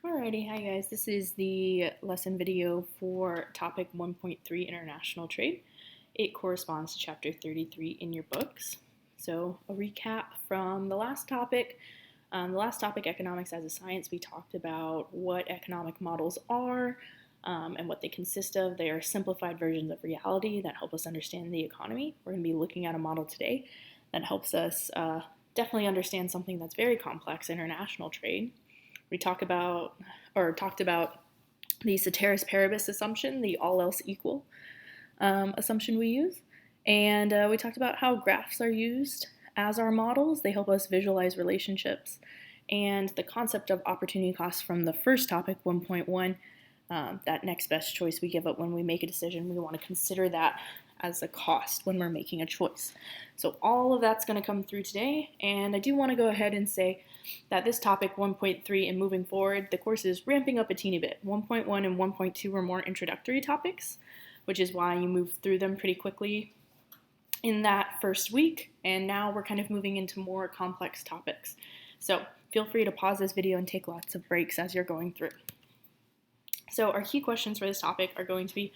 Alrighty, hi guys. This is the lesson video for topic 1.3 International Trade. It corresponds to chapter 33 in your books. So a recap from the last topic. Economics as a Science, we talked about what economic models are and what they consist of. They are simplified versions of reality that help us understand the economy. We're going to be looking at a model today that helps us definitely understand something that's very complex, international trade. We talked about the ceteris paribus assumption, the all else equal assumption we use. And we talked about how graphs are used as our models. They help us visualize relationships. And the concept of opportunity cost from the first topic, 1.1, that next best choice we give up when we make a decision, we want to consider that as a cost when we're making a choice. So all of that's going to come through today, and I do want to go ahead and say that this topic 1.3 and moving forward, the course is ramping up a teeny bit. 1.1 and 1.2 were more introductory topics, which is why you move through them pretty quickly in that first week, and now we're kind of moving into more complex topics. So feel free to pause this video and take lots of breaks as you're going through. So our key questions for this topic are going to be,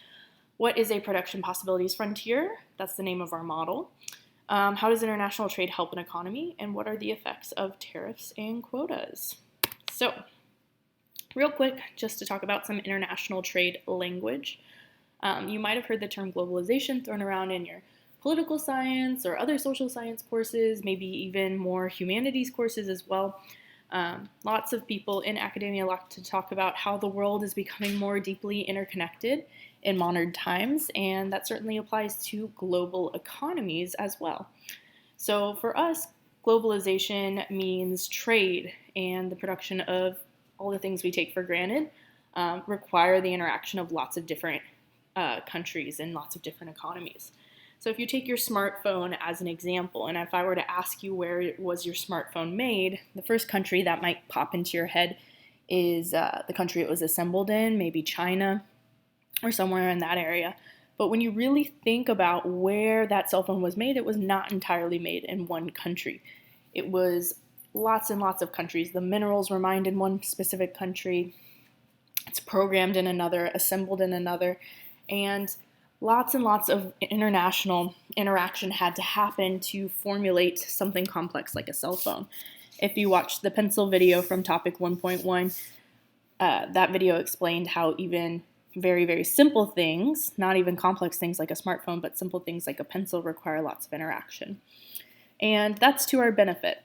what is a production possibilities frontier? That's the name of our model. How does international trade help an economy? And what are the effects of tariffs and quotas? So, real quick, just to talk about some international trade language. You might have heard the term globalization thrown around in your political science or other social science courses, maybe even more humanities courses as well. Lots of people in academia like to talk about how the world is becoming more deeply interconnected in modern times, and that certainly applies to global economies as well. So for us, globalization means trade and the production of all the things we take for granted require the interaction of lots of different countries and lots of different economies. So if you take your smartphone as an example, and if I were to ask you where was your smartphone made, the first country that might pop into your head is the country it was assembled in, maybe China or somewhere in that area. But when you really think about where that cell phone was made, it was not entirely made in one country. It was lots and lots of countries. The minerals were mined in one specific country. It's programmed in another, assembled in another, and lots of international interaction had to happen to formulate something complex like a cell phone. If you watched the pencil video from topic 1.1, that video explained how even very, very simple things, not even complex things like a smartphone, but simple things like a pencil require lots of interaction. And that's to our benefit.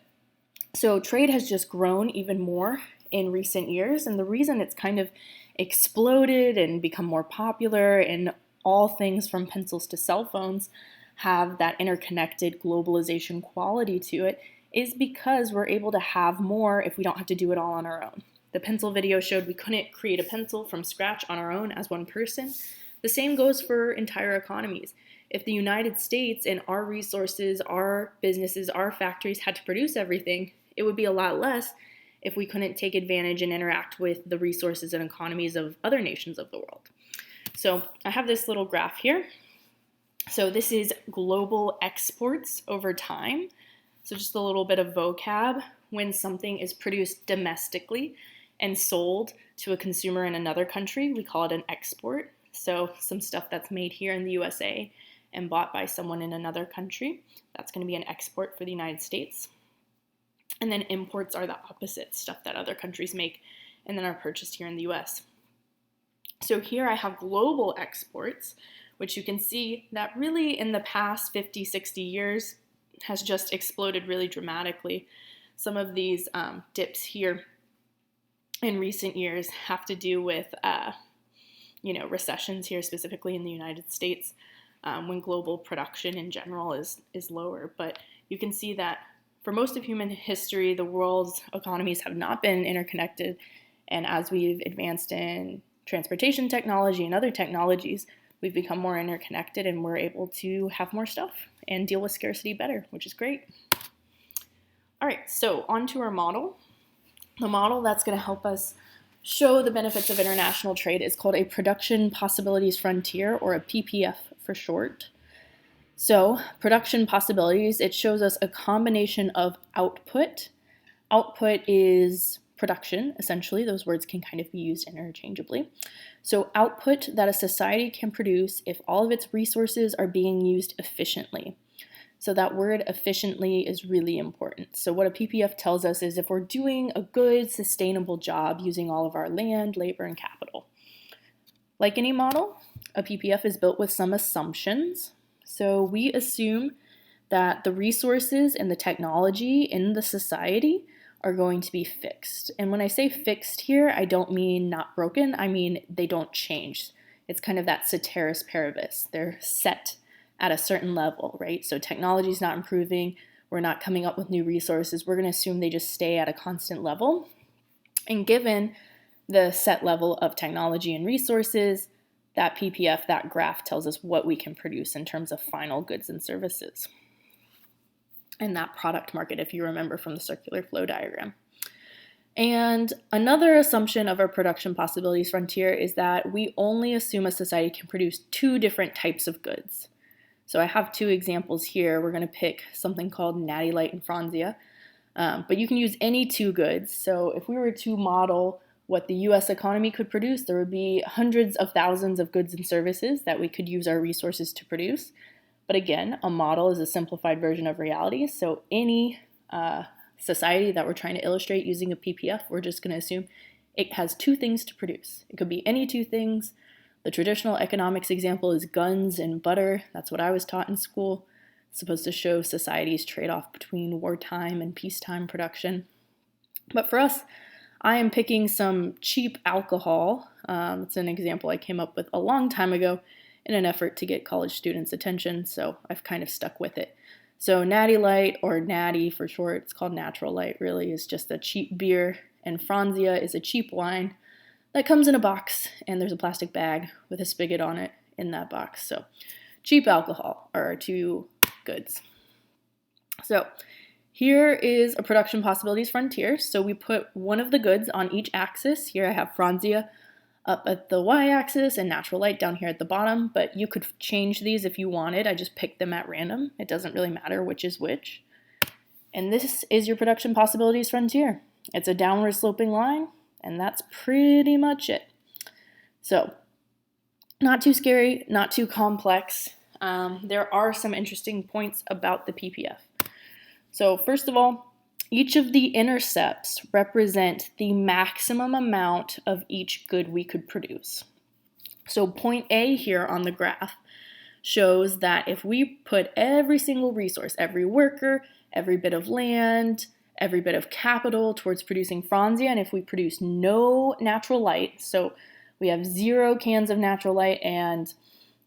So trade has just grown even more in recent years, and the reason it's kind of exploded and become more popular, and all things from pencils to cell phones have that interconnected globalization quality to it, is because we're able to have more if we don't have to do it all on our own. The pencil video showed we couldn't create a pencil from scratch on our own as one person. The same goes for entire economies. If the United States and our resources, our businesses, our factories had to produce everything, it would be a lot less if we couldn't take advantage and interact with the resources and economies of other nations of the world. So I have this little graph here. So this is global exports over time. So just a little bit of vocab. When something is produced domestically and sold to a consumer in another country, we call it an export. So some stuff that's made here in the USA and bought by someone in another country, that's going to be an export for the United States. And then imports are the opposite, stuff that other countries make and then are purchased here in the US. So here I have global exports, which you can see that really in the past 50, 60 years has just exploded really dramatically. Some of these dips here in recent years have to do with, recessions here, specifically in the United States, when global production in general is lower. But you can see that for most of human history, the world's economies have not been interconnected. And as we've advanced in transportation technology and other technologies, we've become more interconnected and we're able to have more stuff and deal with scarcity better, which is great. All right, so on to our model. The model that's going to help us show the benefits of international trade is called a production possibilities frontier, or a PPF for short. So production possibilities, it shows us a combination of output. Output is production, essentially. Those words can kind of be used interchangeably. So output that a society can produce if all of its resources are being used efficiently. So that word efficiently is really important. So what a PPF tells us is if we're doing a good, sustainable job using all of our land, labor, and capital. Like any model, a PPF is built with some assumptions. So we assume that the resources and the technology in the society are going to be fixed. And when I say fixed here, I don't mean not broken, I mean they don't change. It's kind of that ceteris paribus. They're set at a certain level, right? So technology is not improving, we're not coming up with new resources, we're going to assume they just stay at a constant level. And given the set level of technology and resources, that PPF, that graph tells us what we can produce in terms of final goods and services. And that product market, if you remember from the circular flow diagram. And another assumption of our production possibilities frontier is that we only assume a society can produce two different types of goods. So I have two examples here. We're going to pick something called Natty Light and Franzia, but you can use any two goods. So if we were to model what the US economy could produce, there would be hundreds of thousands of goods and services that we could use our resources to produce. But again, a model is a simplified version of reality. So any society that we're trying to illustrate using a PPF, we're just going to assume it has two things to produce. It could be any two things. The traditional economics example is guns and butter. That's what I was taught in school. It's supposed to show society's trade-off between wartime and peacetime production. But for us, I am picking some cheap alcohol. It's an example I came up with a long time ago in an effort to get college students' attention, so I've kind of stuck with it. So Natty Light, or Natty for short, it's called Natural Light really, is just a cheap beer, and Franzia is a cheap wine that comes in a box, and there's a plastic bag with a spigot on it in that box. So cheap alcohol are our two goods. So here is a production possibilities frontier. So we put one of the goods on each axis. Here I have Franzia up at the y-axis and Natural Light down here at the bottom, but you could change these if you wanted. I just picked them at random. It doesn't really matter which is which. And this is your production possibilities frontier. It's a downward sloping line, and that's pretty much it. So, not too scary, not too complex. There are some interesting points about the PPF. So first of all, each of the intercepts represent the maximum amount of each good we could produce. So point A here on the graph shows that if we put every single resource, every worker, every bit of land, every bit of capital towards producing Franzia, and if we produce no natural light, so we have 0 cans of natural light and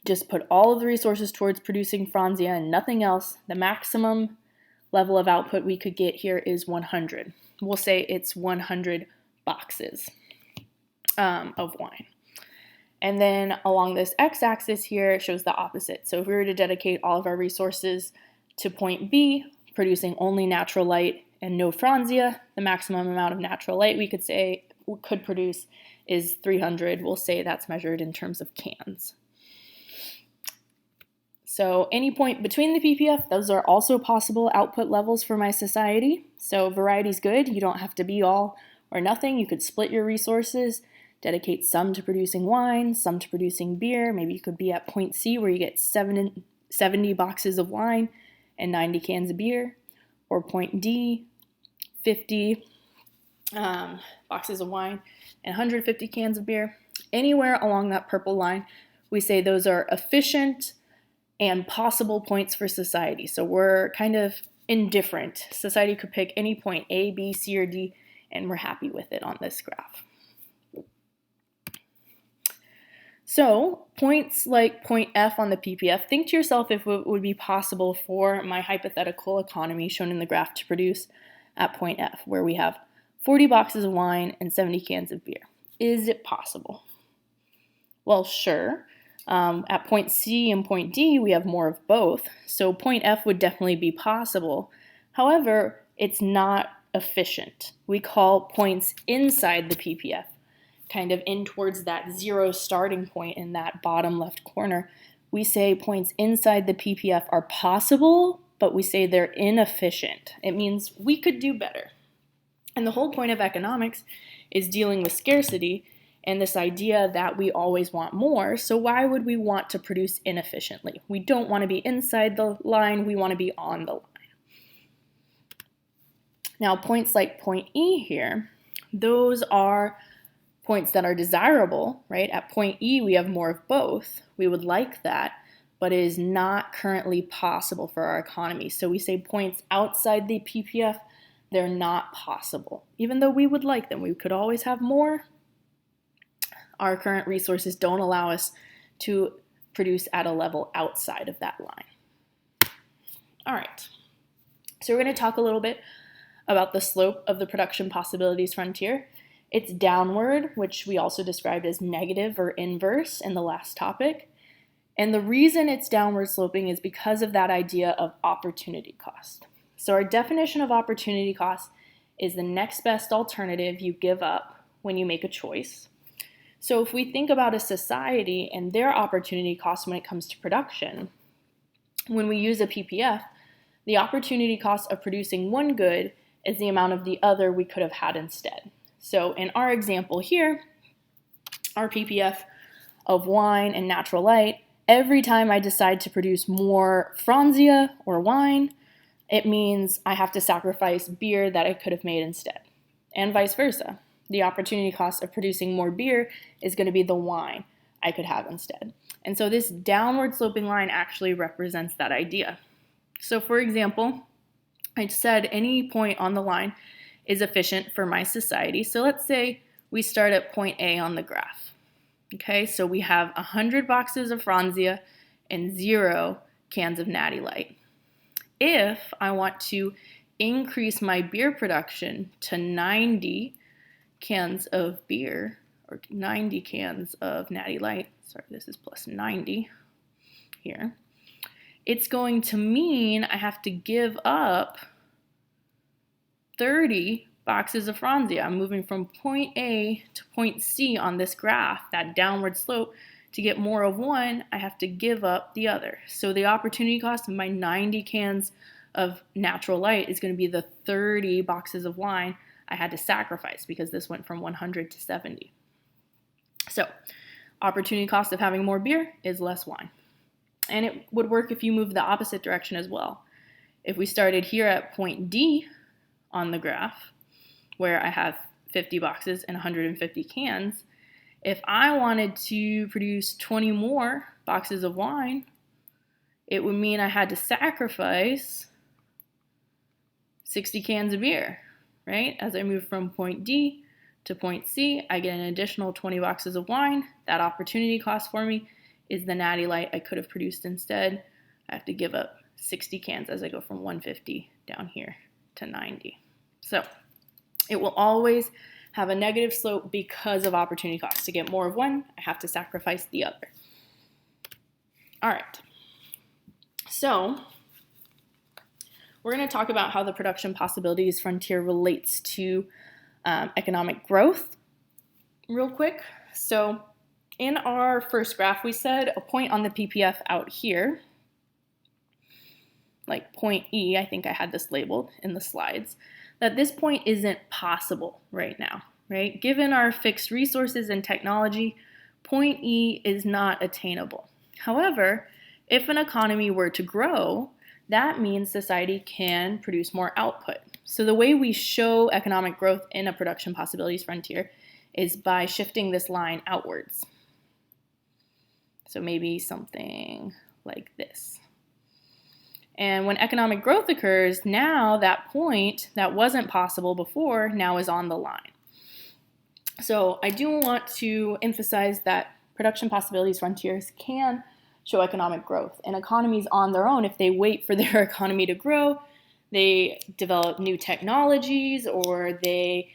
just put all of the resources towards producing Franzia and nothing else, the maximum level of output we could get here is 100. We'll say it's 100 boxes of wine. And then along this x-axis here, it shows the opposite. So if we were to dedicate all of our resources to point B, producing only natural light and no Franzia, the maximum amount of natural light we could produce is 300. We'll say that's measured in terms of cans. So any point between the PPF, those are also possible output levels for my society. So variety's good. You don't have to be all or nothing. You could split your resources, dedicate some to producing wine, some to producing beer. Maybe you could be at point C where you get 70 boxes of wine and 90 cans of beer. Or point D, 50 boxes of wine and 150 cans of beer. Anywhere along that purple line, we say those are efficient and possible points for society. So we're kind of indifferent. Society could pick any point, A, B, C, or D, and we're happy with it on this graph. So points like point F on the PPF, think to yourself if it would be possible for my hypothetical economy shown in the graph to produce at point F, where we have 40 boxes of wine and 70 cans of beer. Is it possible? Well, sure. At point C and point D, we have more of both, so point F would definitely be possible. However, it's not efficient. We call points inside the PPF, kind of in towards that 0 starting point in that bottom left corner. We say points inside the PPF are possible, but we say they're inefficient. It means we could do better. And the whole point of economics is dealing with scarcity and this idea that we always want more. So why would we want to produce inefficiently? We don't want to be inside the line, we want to be on the line. Now, points like point E here, those are points that are desirable, right? At point E, we have more of both. We would like that, but it is not currently possible for our economy. So we say points outside the PPF, they're not possible. Even though we would like them, we could always have more. Our current resources don't allow us to produce at a level outside of that line. All right, so we're going to talk a little bit about the slope of the production possibilities frontier. It's downward, which we also described as negative or inverse in the last topic. And the reason it's downward sloping is because of that idea of opportunity cost. So our definition of opportunity cost is the next best alternative you give up when you make a choice. So if we think about a society and their opportunity cost when it comes to production, when we use a PPF, the opportunity cost of producing one good is the amount of the other we could have had instead. So in our example here, our PPF of wine and natural light, every time I decide to produce more Franzia or wine, it means I have to sacrifice beer that I could have made instead, and vice versa. The opportunity cost of producing more beer is going to be the wine I could have instead. And so this downward sloping line actually represents that idea. So for example, I said any point on the line is efficient for my society. So let's say we start at point A on the graph. Okay, so we have 100 boxes of Franzia and 0 cans of Natty Light. If I want to increase my beer production to 90 cans of beer, or 90 cans of Natty Light, sorry, this is plus 90 here, it's going to mean I have to give up 30 boxes of Franzia. I'm moving from point A to point C on this graph, that downward slope. To get more of one, I have to give up the other. So the opportunity cost of my 90 cans of natural light is going to be the 30 boxes of wine I had to sacrifice because this went from 100 to 70. So opportunity cost of having more beer is less wine. And it would work if you move the opposite direction as well. If we started here at point D on the graph, where I have 50 boxes and 150 cans, if I wanted to produce 20 more boxes of wine, it would mean I had to sacrifice 60 cans of beer, right? As I move from point D to point C, I get an additional 20 boxes of wine. That opportunity cost for me is the Natty Light I could have produced instead. I have to give up 60 cans as I go from 150 down here to 90. So it will always have a negative slope because of opportunity cost. To get more of one, I have to sacrifice the other. All right. So we're going to talk about how the production possibilities frontier relates to economic growth real quick. So in our first graph, we said a point on the PPF out here, like point E, I think I had this labeled in the slides, that this point isn't possible right now, right? Given our fixed resources and technology, point E is not attainable. However, if an economy were to grow, that means society can produce more output. So the way we show economic growth in a production possibilities frontier is by shifting this line outwards. So maybe something like this. And when economic growth occurs, now that point that wasn't possible before now is on the line. So I do want to emphasize that production possibilities frontiers can show economic growth. And economies on their own, if they wait for their economy to grow, they develop new technologies or they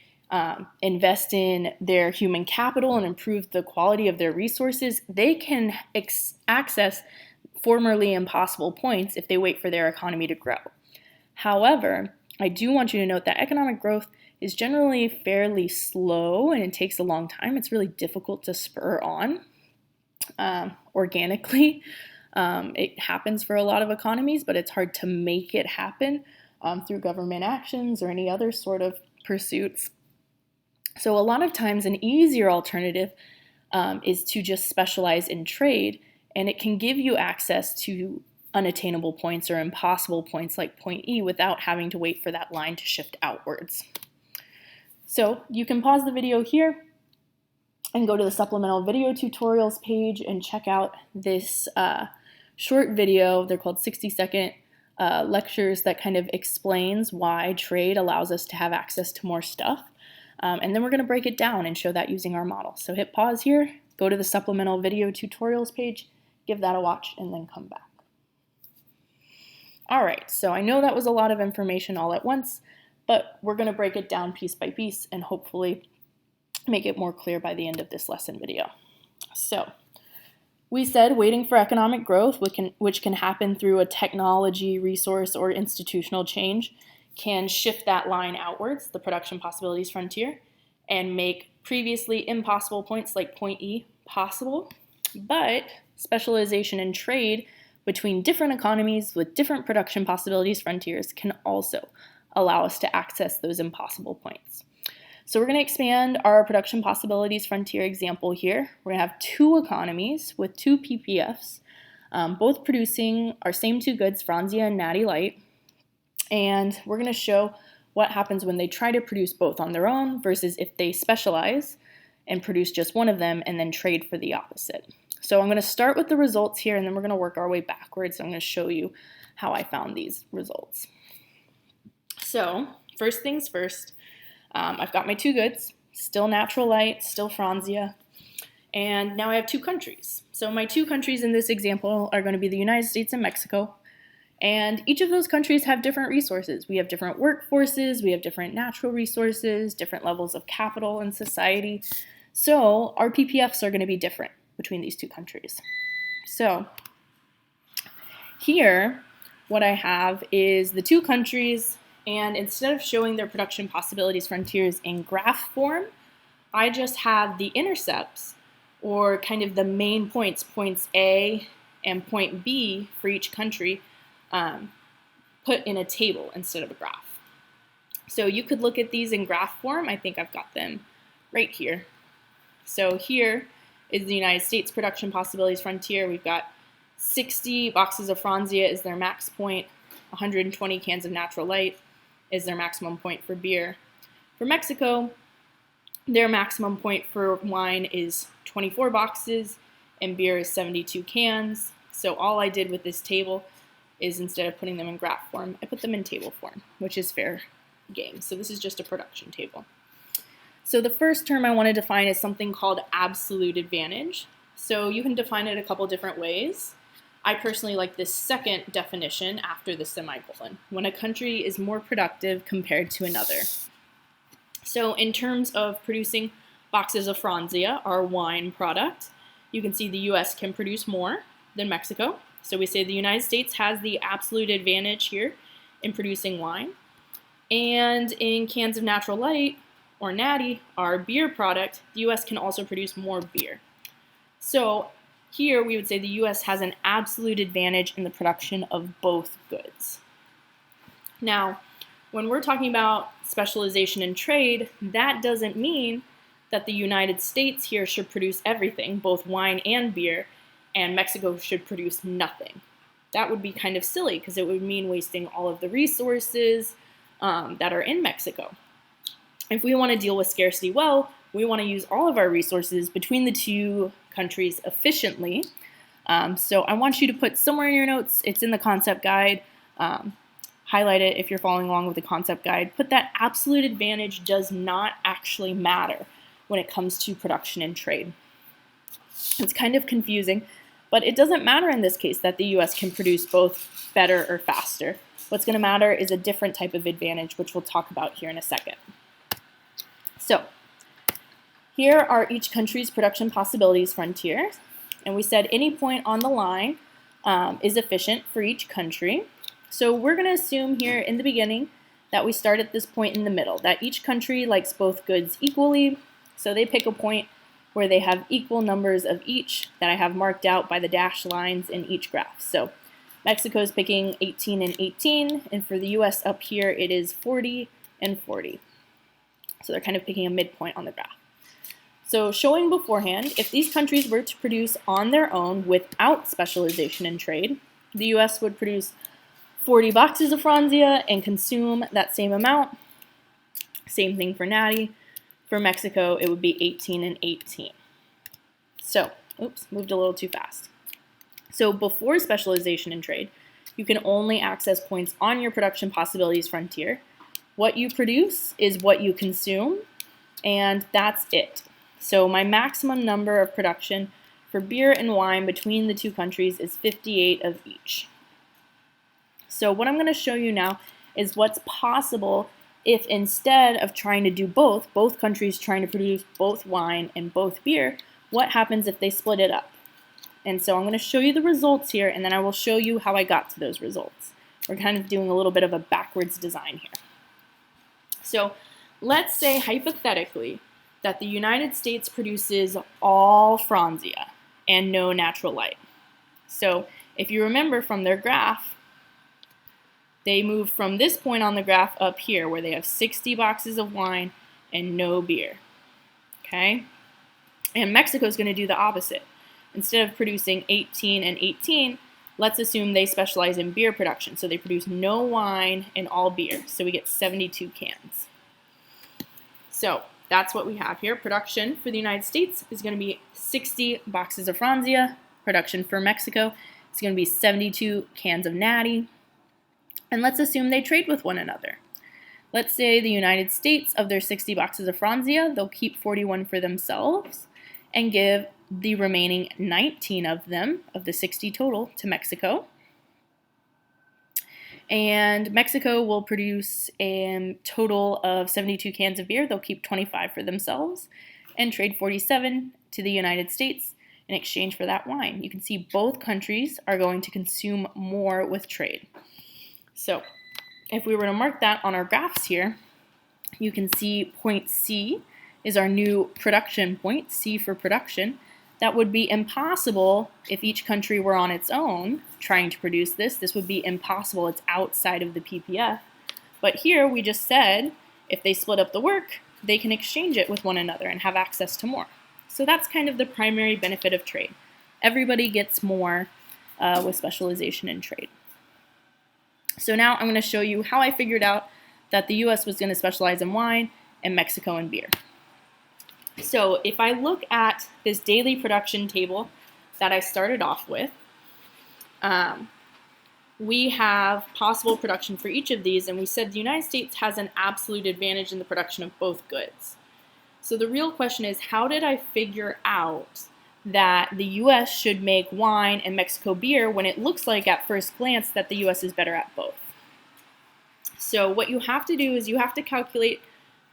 invest in their human capital and improve the quality of their resources, they can access formerly impossible points if they wait for their economy to grow. However, I do want you to note that economic growth is generally fairly slow and it takes a long time. It's really difficult to spur on organically. It happens for a lot of economies, but it's hard to make it happen through government actions or any other sort of pursuits. So a lot of times an easier alternative is to just specialize in trade, and it can give you access to unattainable points or impossible points like point E without having to wait for that line to shift outwards. So you can pause the video here and go to the supplemental video tutorials page and check out this short video. They're called 60-second lectures that kind of explains why trade allows us to have access to more stuff. And then we're going to break it down and show that using our model. So hit pause here, go to the supplemental video tutorials page, give that a watch, and then come back. All right, so I know that was a lot of information all at once, but we're going to break it down piece by piece and hopefully make it more clear by the end of this lesson video. So we said waiting for economic growth, which can happen through a technology, resource, or institutional change, can shift that line outwards, the production possibilities frontier, and make previously impossible points like point E possible. But specialization in trade between different economies with different production possibilities frontiers can also allow us to access those impossible points. So we're going to expand our production possibilities frontier example here. We're going to have two economies with two PPFs, both producing our same two goods, Franzia and Natty Light. And we're going to show what happens when they try to produce both on their own versus if they specialize and produce just one of them and then trade for the opposite. So I'm going to start with the results here, and then we're going to work our way backwards. So I'm going to show you how I found these results. So first things first, I've got my two goods, still Natural Light, still Franzia, and now I have two countries. So my two countries in this example are going to be the United States and Mexico, and each of those countries have different resources. We have different workforces, we have different natural resources, different levels of capital in society, so our PPFs are going to be different between these two countries. So here, what I have is the two countries, and instead of showing their production possibilities frontiers in graph form, I just have the intercepts, or kind of the main points, points A and point B for each country, put in a table instead of a graph. So you could look at these in graph form. I think I've got them right here. So here is the United States production possibilities frontier. We've got 60 boxes of Franzia is their max point, 120 cans of Natural Light is their maximum point for beer. For Mexico, their maximum point for wine is 24 boxes and beer is 72 cans. So all I did with this table is instead of putting them in graph form, I put them in table form, which is fair game. So this is just a production table. So the first term I want to define is something called absolute advantage. So you can define it a couple different ways. I personally like this second definition after the semicolon, when a country is more productive compared to another. So in terms of producing boxes of Franzia, our wine product, you can see the US can produce more than Mexico. So we say the United States has the absolute advantage here in producing wine. And in cans of Natural Light, or Natty, our beer product, the US can also produce more beer. So here we would say the US has an absolute advantage in the production of both goods. Now, when we're talking about specialization in trade, that doesn't mean that the United States here should produce everything, both wine and beer, and Mexico should produce nothing. That would be kind of silly because it would mean wasting all of the resources that are in Mexico. If we want to deal with scarcity well, we want to use all of our resources between the two countries efficiently. So I want you to put somewhere in your notes, it's in the concept guide, highlight it if you're following along with the concept guide, put that absolute advantage does not actually matter when it comes to production and trade. It's kind of confusing, but it doesn't matter in this case that the US can produce both better or faster. What's going to matter is a different type of advantage, which we'll talk about here in a second. So here are each country's production possibilities frontiers, and we said any point on the line is efficient for each country. So we're going to assume here in the beginning that we start at this point in the middle, that each country likes both goods equally, so they pick a point where they have equal numbers of each that I have marked out by the dashed lines in each graph. So Mexico is picking 18 and 18, and for the US up here it is 40 and 40. So they're kind of picking a midpoint on the graph. So showing beforehand, if these countries were to produce on their own without specialization in trade, the US would produce 40 boxes of Franzia and consume that same amount. Same thing for Natty. For Mexico, it would be 18 and 18. So, oops, moved a little too fast. So before specialization in trade, you can only access points on your production possibilities frontier. What you produce is what you consume, and that's it. So my maximum number of production for beer and wine between the two countries is 58 of each. So what I'm going to show you now is what's possible if instead of trying to do both countries trying to produce both wine and both beer, what happens if they split it up? And so I'm going to show you the results here, and then I will show you how I got to those results. We're kind of doing a little bit of a backwards design here. So let's say hypothetically that the United States produces all Franzia and no natural light. So if you remember from their graph, they move from this point on the graph up here where they have 60 boxes of wine and no beer. Okay? And Mexico is going to do the opposite. Instead of producing 18 and 18, let's assume they specialize in beer production. So they produce no wine and all beer. So we get 72 cans. So that's what we have here. Production for the United States is going to be 60 boxes of Franzia. Production for Mexico is going to be 72 cans of Natty. And let's assume they trade with one another. Let's say the United States, of their 60 boxes of Franzia, they'll keep 41 for themselves and give the remaining 19 of them, of the 60 total, to Mexico. And Mexico will produce a total of 72 cans of beer. They'll keep 25 for themselves and trade 47 to the United States in exchange for that wine. You can see both countries are going to consume more with trade. So if we were to mark that on our graphs here, you can see point C is our new production point, C for production. That would be impossible if each country were on its own trying to produce this. This would be impossible. It's outside of the PPF. But here we just said if they split up the work, they can exchange it with one another and have access to more. So that's kind of the primary benefit of trade. Everybody gets more with specialization in trade. So now I'm going to show you how I figured out that the US was going to specialize in wine and Mexico in beer. So if I look at this daily production table that I started off with, we have possible production for each of these, and we said the United States has an absolute advantage in the production of both goods. So the real question is, how did I figure out that the US should make wine and Mexico beer when it looks like at first glance that the US is better at both? So what you have to do is you have to calculate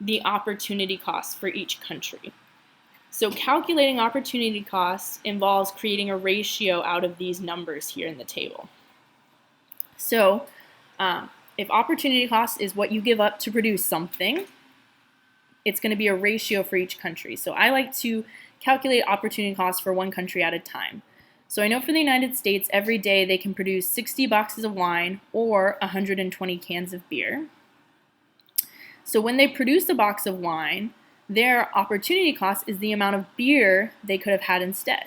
the opportunity costs for each country. So calculating opportunity costs involves creating a ratio out of these numbers here in the table. So if opportunity cost is what you give up to produce something, it's going to be a ratio for each country. So I like to calculate opportunity costs for one country at a time. So I know for the United States, every day they can produce 60 boxes of wine or 120 cans of beer. So when they produce a box of wine, their opportunity cost is the amount of beer they could have had instead.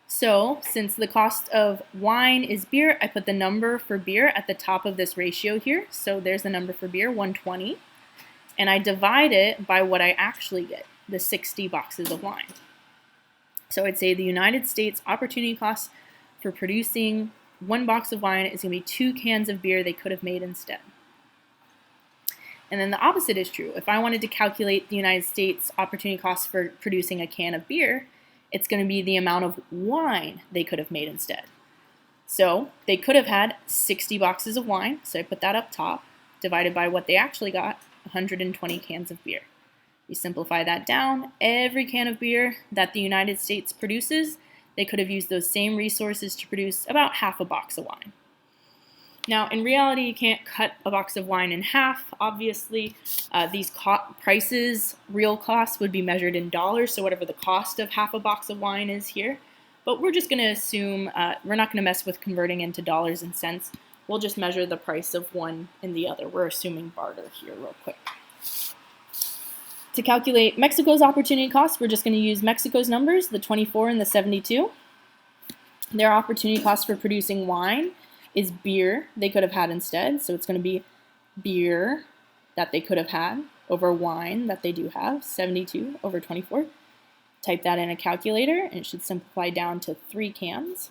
So since the cost of wine is beer, I put the number for beer at the top of this ratio here. So there's the number for beer, 120. And I divide it by what I actually get, the 60 boxes of wine. So I'd say the United States opportunity cost for producing one box of wine is going to be 2 cans of beer they could have made instead. And then the opposite is true. If I wanted to calculate the United States opportunity cost for producing a can of beer, it's going to be the amount of wine they could have made instead. So they could have had 60 boxes of wine, so I put that up top, divided by what they actually got, 120 cans of beer. You simplify that down, every can of beer that the United States produces, they could have used those same resources to produce about half a box of wine. Now, in reality, you can't cut a box of wine in half. Obviously, these prices, real costs, would be measured in dollars, so whatever the cost of half a box of wine is here. But we're just going to assume, we're not going to mess with converting into dollars and cents. We'll just measure the price of one and the other. We're assuming barter here real quick. To calculate Mexico's opportunity cost, we're just going to use Mexico's numbers, the 24 and the 72. Their opportunity cost for producing wine is beer they could have had instead. So it's going to be beer that they could have had over wine that they do have, 72 over 24. Type that in a calculator, and it should simplify down to 3 cans.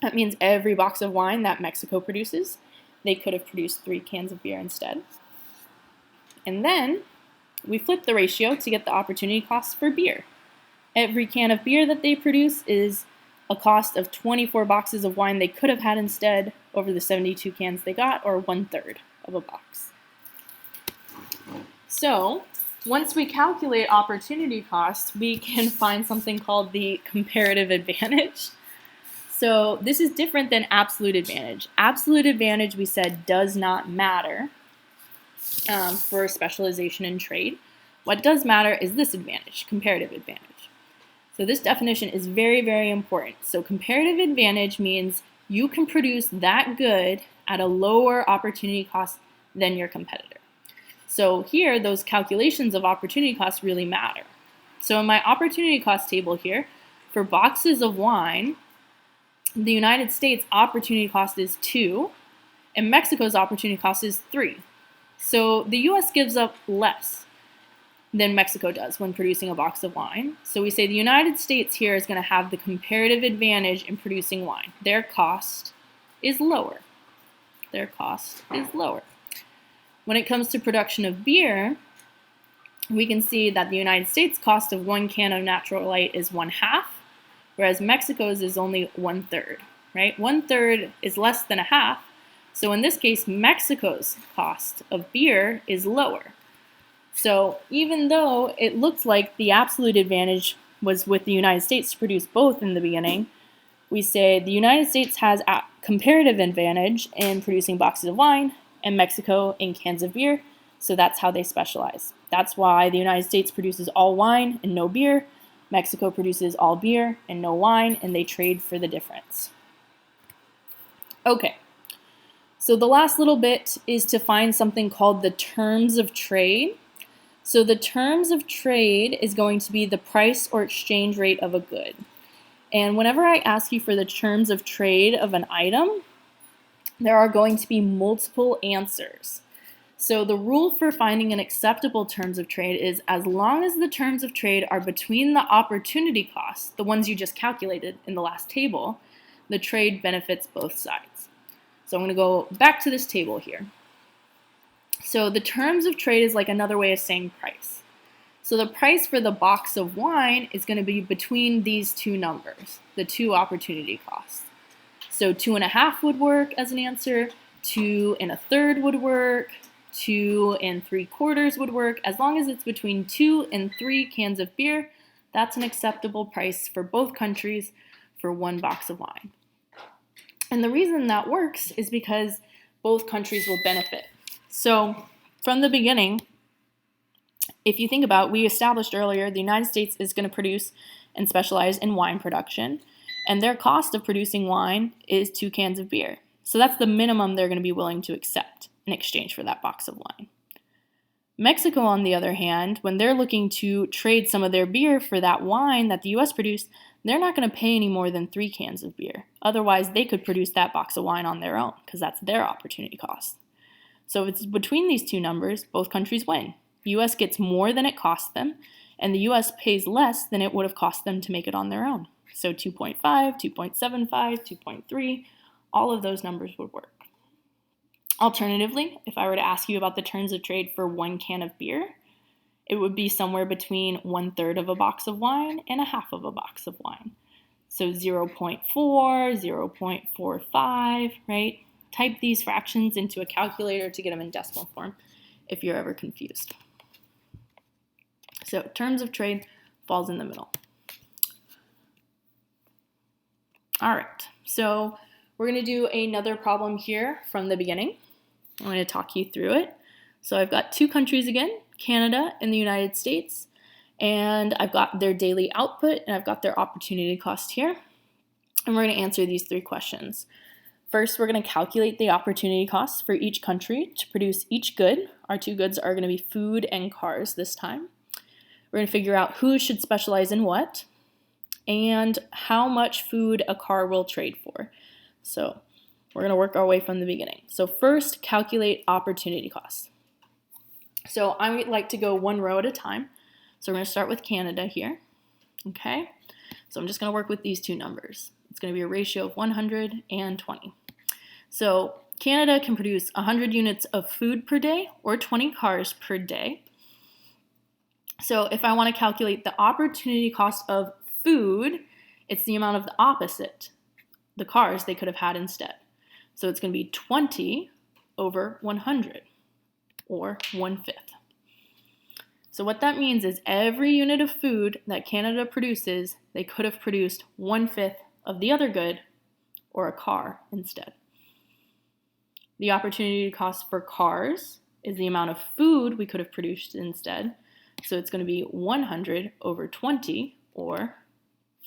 That means every box of wine that Mexico produces, they could have produced 3 cans of beer instead. And then we flip the ratio to get the opportunity cost for beer. Every can of beer that they produce is a cost of 24 boxes of wine they could have had instead over the 72 cans they got, or 1/3 of a box. So once we calculate opportunity cost, we can find something called the comparative advantage. So this is different than absolute advantage. Absolute advantage, we said, does not matter for specialization in trade. What does matter is this advantage, comparative advantage. So this definition is very, very important. So comparative advantage means you can produce that good at a lower opportunity cost than your competitor. So here, those calculations of opportunity cost really matter. So in my opportunity cost table here, for boxes of wine, the United States opportunity cost is 2, and Mexico's opportunity cost is 3. So the US gives up less than Mexico does when producing a box of wine. So we say the United States here is going to have the comparative advantage in producing wine. Their cost is lower. Their cost is lower. When it comes to production of beer, we can see that the United States cost of 1 can of Natural Light is 1/2, whereas Mexico's is only 1/3, right? 1/3 is less than a half. So in this case, Mexico's cost of beer is lower. So even though it looks like the absolute advantage was with the United States to produce both in the beginning, we say the United States has a comparative advantage in producing boxes of wine and Mexico in cans of beer, so that's how they specialize. That's why the United States produces all wine and no beer, Mexico produces all beer and no wine, and they trade for the difference. Okay, so the last little bit is to find something called the terms of trade. So the terms of trade is going to be the price or exchange rate of a good. And whenever I ask you for the terms of trade of an item, there are going to be multiple answers. So the rule for finding an acceptable terms of trade is as long as the terms of trade are between the opportunity costs, the ones you just calculated in the last table, the trade benefits both sides. So I'm going to go back to this table here. So the terms of trade is like another way of saying price. So the price for the box of wine is going to be between these two numbers, the two opportunity costs. So 2.5 would work as an answer, 2 1/3 would work, 2 3/4 would work. As long as it's between 2 and 3 cans of beer, that's an acceptable price for both countries for one box of wine. And the reason that works is because both countries will benefit. So from the beginning, if you think about, we established earlier, the United States is going to produce and specialize in wine production, and their cost of producing wine is 2 cans of beer. So that's the minimum they're going to be willing to accept in exchange for that box of wine. Mexico, on the other hand, when they're looking to trade some of their beer for that wine that the US produced, they're not going to pay any more than 3 cans of beer. Otherwise, they could produce that box of wine on their own because that's their opportunity cost. So if it's between these two numbers, both countries win. The US gets more than it costs them, and the US pays less than it would have cost them to make it on their own. So 2.5, 2.75, 2.3, all of those numbers would work. Alternatively, if I were to ask you about the terms of trade for 1 can of beer, it would be somewhere between 1/3 of a box of wine and 1/2 of a box of wine. So 0.4, 0.45, right? Type these fractions into a calculator to get them in decimal form if you're ever confused. So terms of trade falls in the middle. All right, so we're going to do another problem here from the beginning. I'm going to talk you through it. So I've got 2 countries again, Canada and the United States, and I've got their daily output and I've got their opportunity cost here. And we're going to answer these 3 questions. First, we're going to calculate the opportunity costs for each country to produce each good. Our two goods are going to be food and cars this time. We're going to figure out who should specialize in what and how much food a car will trade for. So we're going to work our way from the beginning. So first, calculate opportunity costs. So I would like to go one row at a time. So we're going to start with Canada here. Okay, so I'm just going to work with these two numbers. It's going to be a ratio of 100 and 20. So Canada can produce 100 units of food per day or 20 cars per day. So if I want to calculate the opportunity cost of food, it's the amount of the opposite, the cars they could have had instead. So it's going to be 20 over 100, or 1/5. So what that means is every unit of food that Canada produces, they could have produced 1/5 of the other good, or a car instead. The opportunity cost for cars is the amount of food we could have produced instead. So it's going to be 100 over 20, or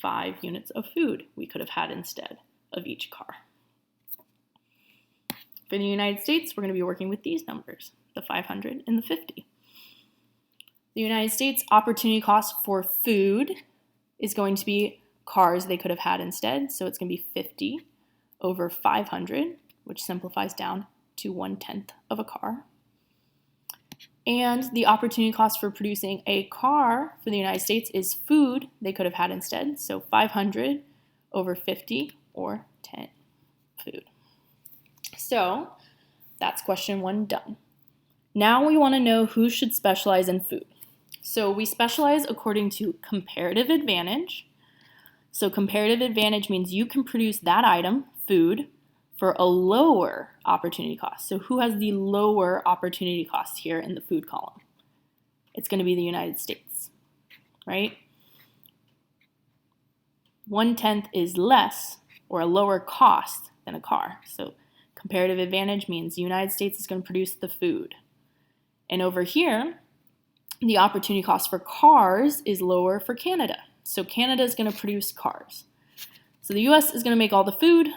5 units of food we could have had instead of each car. For the United States, we're going to be working with these numbers, the 500 and the 50. The United States opportunity cost for food is going to be cars they could have had instead. So it's going to be 50 over 500, which simplifies down to 1/10 of a car. And the opportunity cost for producing a car for the United States is food they could have had instead. So 500 over 50, or 10 food. So that's question 1 done. Now we want to know who should specialize in food. So we specialize according to comparative advantage. So comparative advantage means you can produce that item, food, for a lower opportunity cost. So who has the lower opportunity cost here in the food column? It's going to be the United States, right? 1/10 is less, or a lower cost than a car. So comparative advantage means the United States is going to produce the food. And over here, the opportunity cost for cars is lower for Canada. So Canada is going to produce cars. So the US is going to make all the food,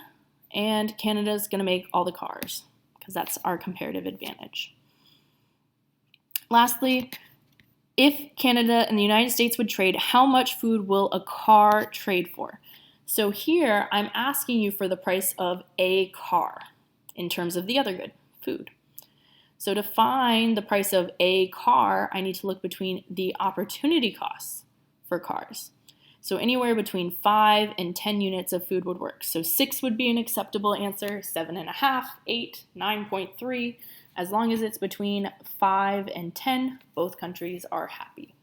and Canada is going to make all the cars, because that's our comparative advantage. Lastly, if Canada and the United States would trade, how much food will a car trade for? So here, I'm asking you for the price of a car in terms of the other good, food. So to find the price of a car, I need to look between the opportunity costs for cars. So anywhere between 5 and 10 units of food would work. So 6 would be an acceptable answer, 7.5, 8, 9.3. As long as it's between 5 and 10, both countries are happy.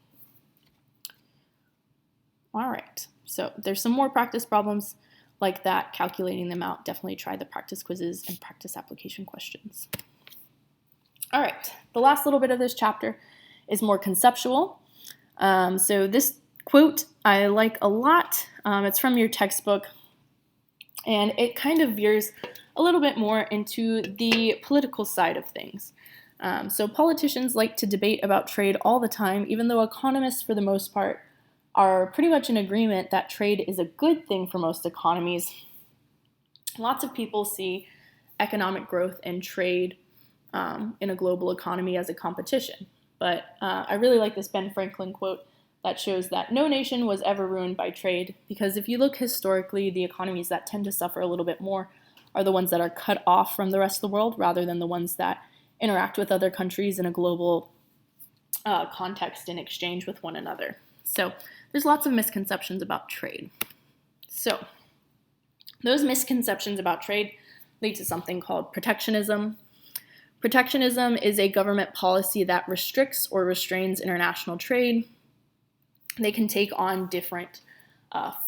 All right, so there's some more practice problems like that, calculating them out. Definitely try the practice quizzes and practice application questions. All right, the last little bit of this chapter is more conceptual. So this quote I like a lot. It's from your textbook, and it kind of veers a little bit more into the political side of things. So politicians like to debate about trade all the time, even though economists, for the most part, are pretty much in agreement that trade is a good thing for most economies. Lots of people see economic growth and trade in a global economy as a competition. But I really like this Ben Franklin quote that shows that no nation was ever ruined by trade, because if you look historically, the economies that tend to suffer a little bit more are the ones that are cut off from the rest of the world rather than the ones that interact with other countries in a global context in exchange with one another. So there's lots of misconceptions about trade. So those misconceptions about trade lead to something called protectionism. Protectionism is a government policy that restricts or restrains international trade. They can take on different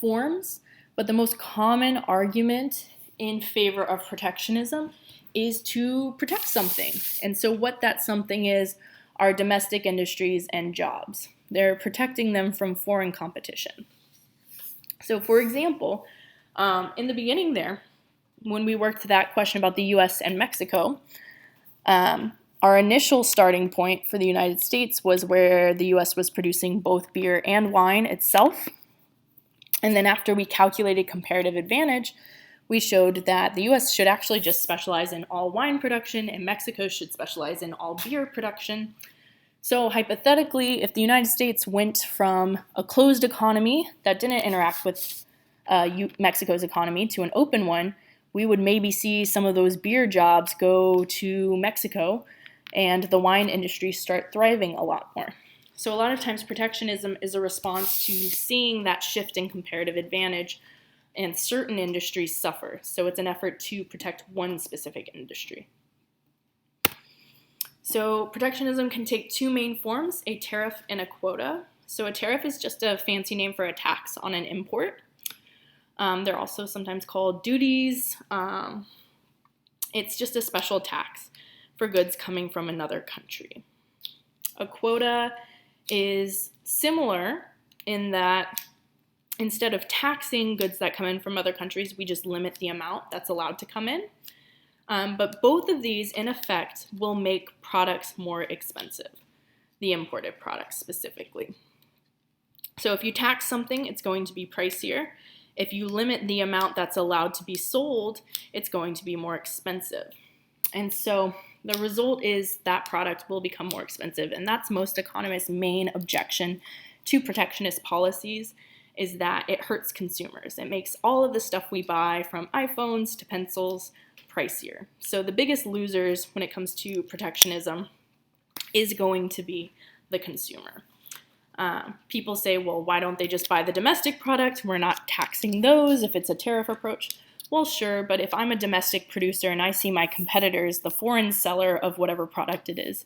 forms, but the most common argument in favor of protectionism is to protect something. And so what that something is are domestic industries and jobs. They're protecting them from foreign competition. So for example, in the beginning there, when we worked that question about the US and Mexico, our initial starting point for the United States was where the US was producing both beer and wine itself. And then after we calculated comparative advantage, we showed that the US should actually just specialize in all wine production and Mexico should specialize in all beer production. So hypothetically, if the United States went from a closed economy that didn't interact with Mexico's economy to an open one, we would maybe see some of those beer jobs go to Mexico and the wine industry start thriving a lot more. So a lot of times protectionism is a response to seeing that shift in comparative advantage and certain industries suffer. So it's an effort to protect one specific industry. So protectionism can take two main forms, a tariff and a quota. So a tariff is just a fancy name for a tax on an import. They're also sometimes called duties. It's just a special tax for goods coming from another country. A quota is similar in that instead of taxing goods that come in from other countries, we just limit the amount that's allowed to come in. But both of these, in effect, will make products more expensive, the imported products specifically. So if you tax something, it's going to be pricier. If you limit the amount that's allowed to be sold, it's going to be more expensive. And so the result is that product will become more expensive. And that's most economists' main objection to protectionist policies, is that it hurts consumers. It makes all of the stuff we buy, from iPhones to pencils, pricier. So the biggest losers when it comes to protectionism is going to be the consumer. People say, well, why don't they just buy the domestic product? We're not taxing those if it's a tariff approach. Well, sure, but if I'm a domestic producer and I see my competitors, the foreign seller of whatever product it is,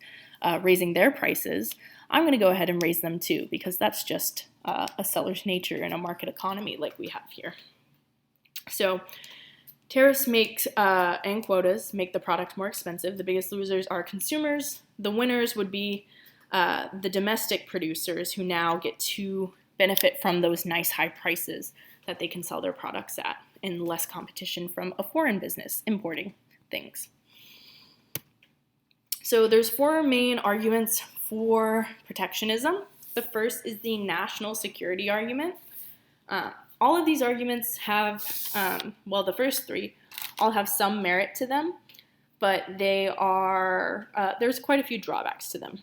raising their prices, I'm going to go ahead and raise them too, because that's just a seller's nature in a market economy like we have here. So tariffs and quotas make the product more expensive. The biggest losers are consumers. The winners would be the domestic producers, who now get to benefit from those nice high prices that they can sell their products at, and less competition from a foreign business importing things. So there's four main arguments for protectionism. The first is the national security argument. All of these arguments have, the first three all have some merit to them, but there's quite a few drawbacks to them.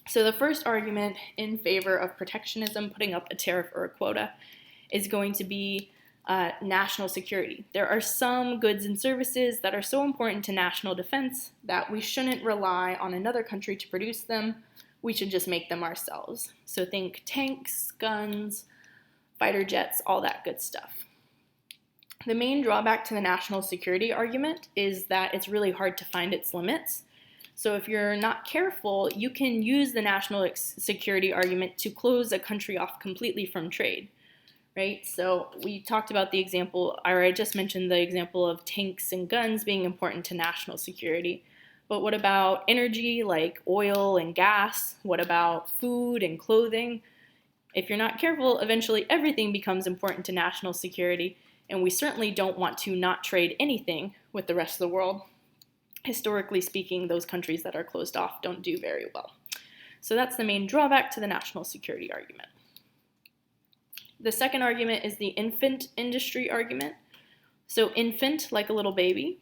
So the first argument in favor of protectionism, putting up a tariff or a quota, is going to be national security. There are some goods and services that are so important to national defense that we shouldn't rely on another country to produce them. We should just make them ourselves. So think tanks, guns, fighter jets, all that good stuff. The main drawback to the national security argument is that it's really hard to find its limits. So if you're not careful, you can use the national security argument to close a country off completely from trade, right? So we talked about the example, or I just mentioned the example of tanks and guns being important to national security. But what about energy like oil and gas? What about food and clothing? If you're not careful, eventually everything becomes important to national security, and we certainly don't want to not trade anything with the rest of the world. Historically speaking, those countries that are closed off don't do very well. So that's the main drawback to the national security argument. The second argument is the infant industry argument. So infant, like a little baby.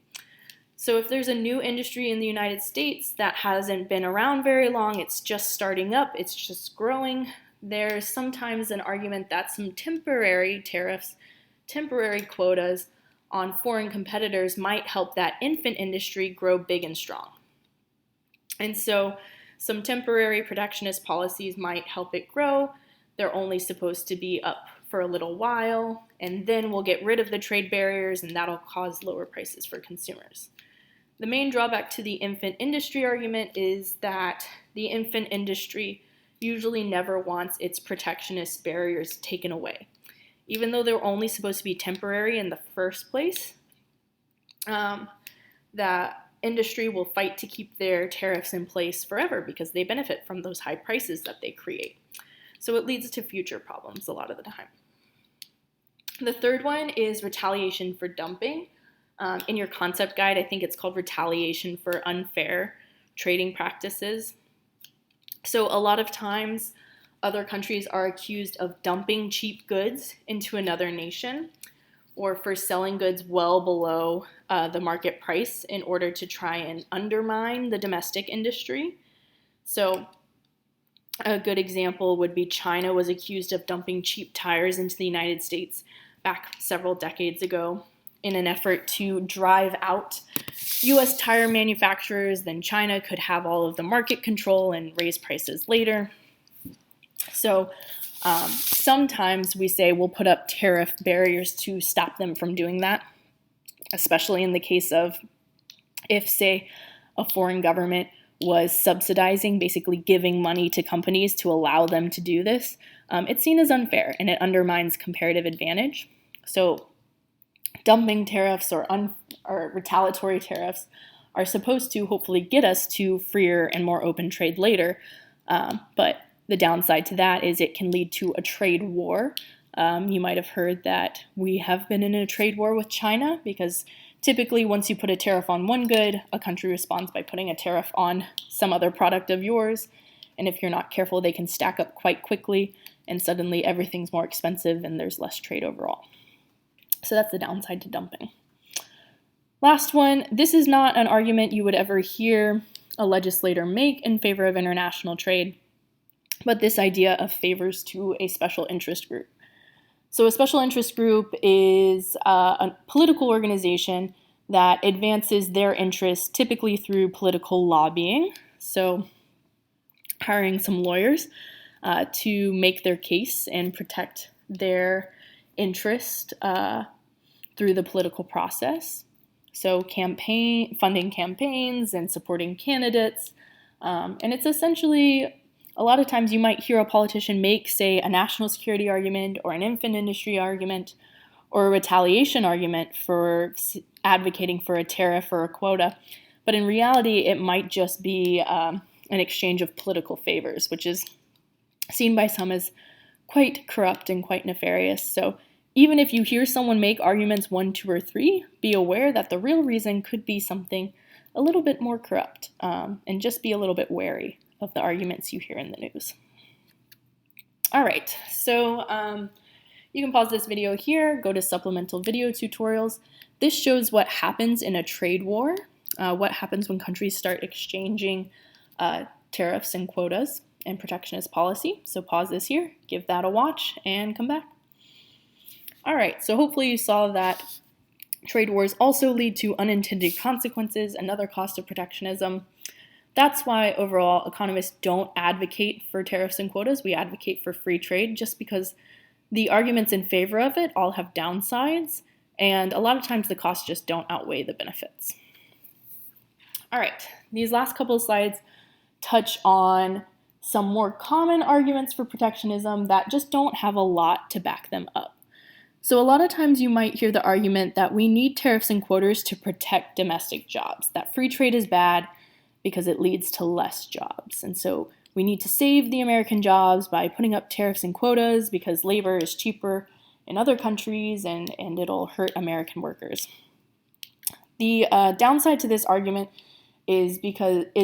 So if there's a new industry in the United States that hasn't been around very long, it's just starting up, it's just growing, there's sometimes an argument that some temporary tariffs, temporary quotas on foreign competitors might help that infant industry grow big and strong. And so some temporary protectionist policies might help it grow. They're only supposed to be up for a little while, and then we'll get rid of the trade barriers, and that'll cause lower prices for consumers. The main drawback to the infant industry argument is that the infant industry usually never wants its protectionist barriers taken away. Even though they're only supposed to be temporary in the first place, the industry will fight to keep their tariffs in place forever because they benefit from those high prices that they create. So it leads to future problems a lot of the time. The third one is retaliation for dumping. In your concept guide, I think it's called retaliation for unfair trading practices. So a lot of times, other countries are accused of dumping cheap goods into another nation. or for selling goods well below the market price in order to try and undermine the domestic industry. So a good example would be China was accused of dumping cheap tires into the United States back several decades ago in an effort to drive out U.S. tire manufacturers. Then China could have all of the market control and raise prices later. So sometimes we say we'll put up tariff barriers to stop them from doing that, especially in the case of if, say, a foreign government was subsidizing, basically giving money to companies to allow them to do this. It's seen as unfair and it undermines comparative advantage. So dumping tariffs or retaliatory tariffs are supposed to hopefully get us to freer and more open trade later, but the downside to that is it can lead to a trade war. You might have heard that we have been in a trade war with China because typically once you put a tariff on one good, a country responds by putting a tariff on some other product of yours. And if you're not careful, they can stack up quite quickly and suddenly everything's more expensive and there's less trade overall. So that's the downside to dumping. Last one, this is not an argument you would ever hear a legislator make in favor of international trade, but this idea of favors to a special interest group. So a special interest group is a political organization that advances their interests typically through political lobbying. So hiring some lawyers to make their case and protect their interest through the political process. So funding campaigns and supporting candidates. And it's essentially, a lot of times you might hear a politician make, say, a national security argument or an infant industry argument or a retaliation argument for advocating for a tariff or a quota. But in reality, it might just be an exchange of political favors, which is seen by some as quite corrupt and quite nefarious. So even if you hear someone make arguments 1, 2, or 3, be aware that the real reason could be something a little bit more corrupt, and just be a little bit wary of the arguments you hear in the news. All right, so you can pause this video here, go to supplemental video tutorials. This shows what happens in a trade war, what happens when countries start exchanging tariffs and quotas and protectionist policy. So pause this here, give that a watch, and come back. All right, so hopefully you saw that trade wars also lead to unintended consequences, another cost of protectionism. That's why overall economists don't advocate for tariffs and quotas. We advocate for free trade just because the arguments in favor of it all have downsides, and a lot of times the costs just don't outweigh the benefits. All right, these last couple of slides touch on some more common arguments for protectionism that just don't have a lot to back them up. So a lot of times you might hear the argument that we need tariffs and quotas to protect domestic jobs, that free trade is bad because it leads to less jobs. And so we need to save the American jobs by putting up tariffs and quotas because labor is cheaper in other countries and it'll hurt American workers. The downside to this argument is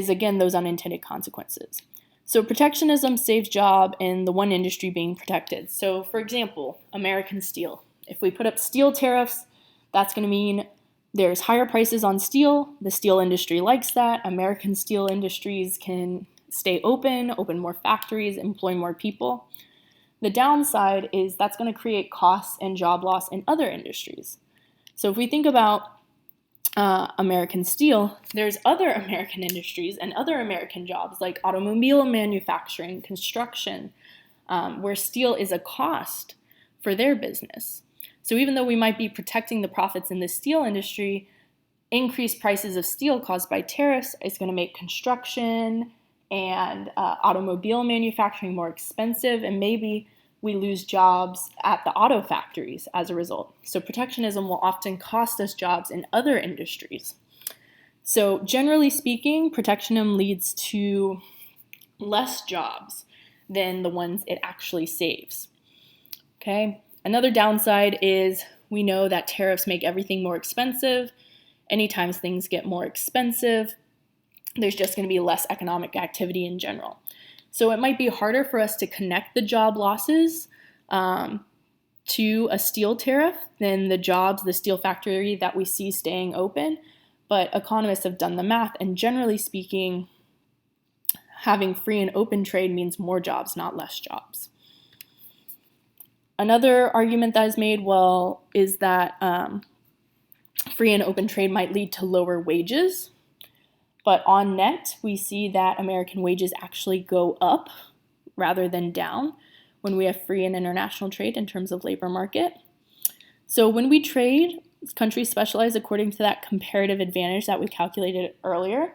again those unintended consequences. So protectionism saves jobs in the one industry being protected. So for example, American steel. If we put up steel tariffs, that's going to mean there's higher prices on steel. The steel industry likes that. American steel industries can stay open more factories, employ more people. The downside is that's going to create costs and job loss in other industries. So if we think about American steel, there's other American industries and other American jobs like automobile manufacturing, construction, where steel is a cost for their business. So even though we might be protecting the profits in the steel industry, increased prices of steel caused by tariffs is going to make construction and automobile manufacturing more expensive, and maybe we lose jobs at the auto factories as a result. So protectionism will often cost us jobs in other industries. So generally speaking, protectionism leads to less jobs than the ones it actually saves. Okay. Another downside is we know that tariffs make everything more expensive. Anytime things get more expensive, there's just going to be less economic activity in general. So it might be harder for us to connect the job losses to a steel tariff than the steel factory that we see staying open. But economists have done the math, and generally speaking, having free and open trade means more jobs, not less jobs. Another argument that is made, is that free and open trade might lead to lower wages. But on net, we see that American wages actually go up rather than down when we have free and international trade in terms of labor market. So when we trade, countries specialize according to that comparative advantage that we calculated earlier,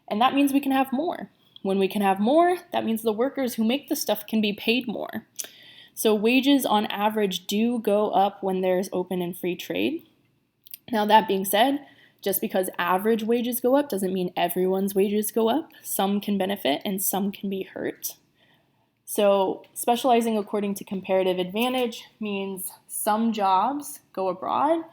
and that means we can have more. When we can have more, that means the workers who make the stuff can be paid more. So wages on average do go up when there's open and free trade. Now that being said, just because average wages go up doesn't mean everyone's wages go up. Some can benefit and some can be hurt. So specializing according to comparative advantage means some jobs go abroad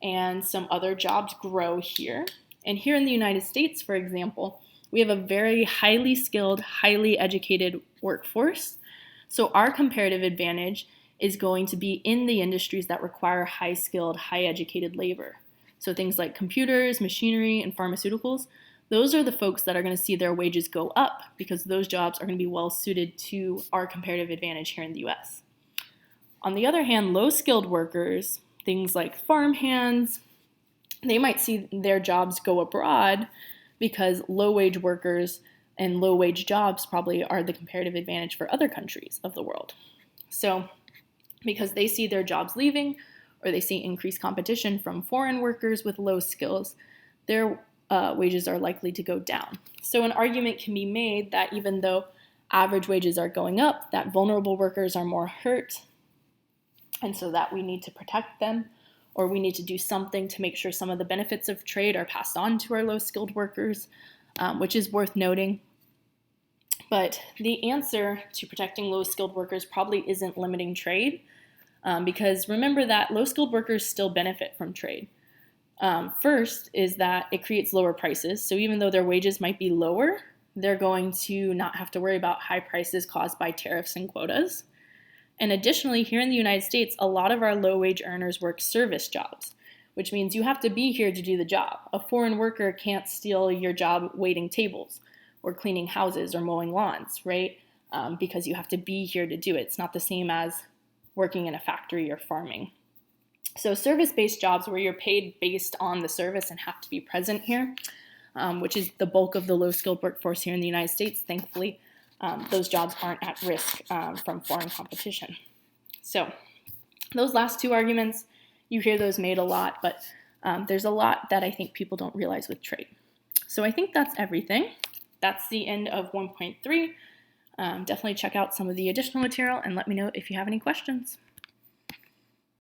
and some other jobs grow here. And here in the United States, for example, we have a very highly skilled, highly educated workforce. So our comparative advantage is going to be in the industries that require high skilled, high educated labor. So things like computers, machinery, and pharmaceuticals, those are the folks that are going to see their wages go up because those jobs are going to be well suited to our comparative advantage here in the US. On the other hand, low-skilled workers, things like farm hands, they might see their jobs go abroad because low-wage workers and low-wage jobs probably are the comparative advantage for other countries of the world. So because they see their jobs leaving or they see increased competition from foreign workers with low skills, their wages are likely to go down. So an argument can be made that even though average wages are going up, that vulnerable workers are more hurt, and so that we need to protect them, or we need to do something to make sure some of the benefits of trade are passed on to our low-skilled workers, which is worth noting. But the answer to protecting low-skilled workers probably isn't limiting trade, because remember that low-skilled workers still benefit from trade. First is that it creates lower prices. So even though their wages might be lower, they're going to not have to worry about high prices caused by tariffs and quotas. And additionally, here in the United States, a lot of our low-wage earners work service jobs, which means you have to be here to do the job. A foreign worker can't steal your job waiting tables or cleaning houses or mowing lawns, right? Because you have to be here to do it. It's not the same as working in a factory or farming. So service-based jobs where you're paid based on the service and have to be present here, which is the bulk of the low-skilled workforce here in the United States, thankfully, those jobs aren't at risk from foreign competition. So those last two arguments, you hear those made a lot, but there's a lot that I think people don't realize with trade. So I think that's everything. That's the end of 1.3. Definitely check out some of the additional material and let me know if you have any questions.